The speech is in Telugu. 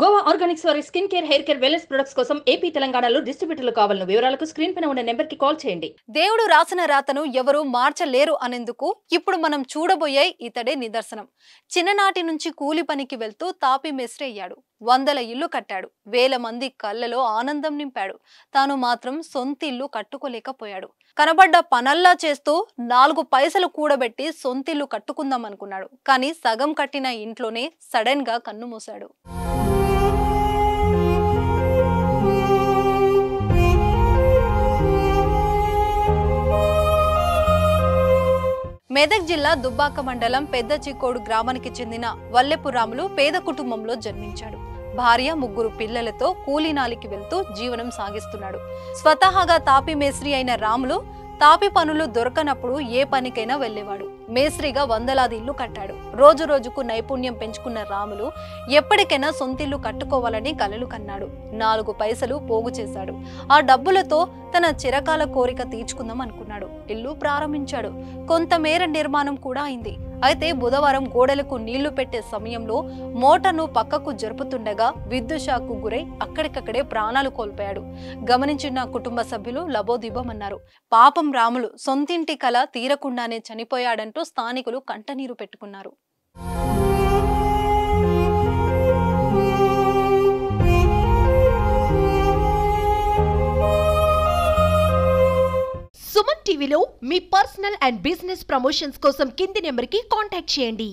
గోవా ఆర్గానిక్స్ వారి skin care, hair care, wellness products కోసం ఏపీ, తెలంగాణలో డిస్ట్రిబ్యూటర్లు కావాలను వివరాలకు స్క్రీన్ పైన ఉన్న నెంబర్కి కాల్ చేయండి. దేవుడు రాసిన రాతను ఎవరు మార్చలేరు అనేందుకు ఇప్పుడు మనం చూడబోయే ఇతడే నిదర్శనం. చిన్ననాటి నుంచి కూలి పనికి వెళ్తూ తాపి మేస్త్రి అయ్యాడు. 100 ఇల్లు కట్టాడు. వేల మంది కళ్ళలో ఆనందం నింపాడు. తాను మాత్రం సొంత ఇల్లు కట్టుకోలేకపోయాడు. కనబడ్డ పనల్లా చేస్తూ 4 పైసలు కూడబెట్టి సొంతిల్లు కట్టుకుందాం అనుకున్నాడు. కానీ సగం కట్టిన ఇంట్లోనే సడన్ గా కన్ను మూశాడు. మెదక్ జిల్లా దుబ్బాక మండలం పెద్ద చిక్కోడు గ్రామానికి చెందిన వల్లెపు రాములు పేద కుటుంబంలో జన్మించాడు. భార్య, 3 పిల్లలతో కూలీనాలికి వెళ్తూ జీవనం సాగిస్తున్నాడు. స్వతహాగా తాపి మేస్త్రి అయిన రాములు తాపి పనులు దొరకనప్పుడు ఏ పనికైనా వెళ్లేవాడు. మేస్త్రిగా 100లాది ఇల్లు కట్టాడు. రోజు రోజుకు నైపుణ్యం పెంచుకున్న రాములు ఎప్పటికైనా సొంతిల్లు కట్టుకోవాలని కలలు కన్నాడు. 4 పైసలు పోగు చేశాడు. ఆ డబ్బులతో తన చిరకాల కోరిక తీర్చుకుందాం అనుకున్నాడు. ఇల్లు ప్రారంభించాడు. కొంతమేర నిర్మాణం కూడా అయింది. అయితే బుధవారం గోడలకు నీళ్లు పెట్టే సమయంలో మోటార్ను పక్కకు జరుపుతుండగా విద్యుత్ షాక్కు గురై అక్కడికక్కడే ప్రాణాలు కోల్పోయాడు. గమనించిన కుటుంబ సభ్యులు లబోదిబమన్నారు. పాపం రాములు సొంతింటి కల తీరకుండానే చనిపోయాడంటూ స్థానికులు కంటనీరు పెట్టుకున్నారు. సుమన్ టీవీలో మీ పర్సనల్ అండ్ బిజినెస్ ప్రమోషన్స్ కోసం కింది నెంబర్కి కాంటాక్ట్ చేయండి.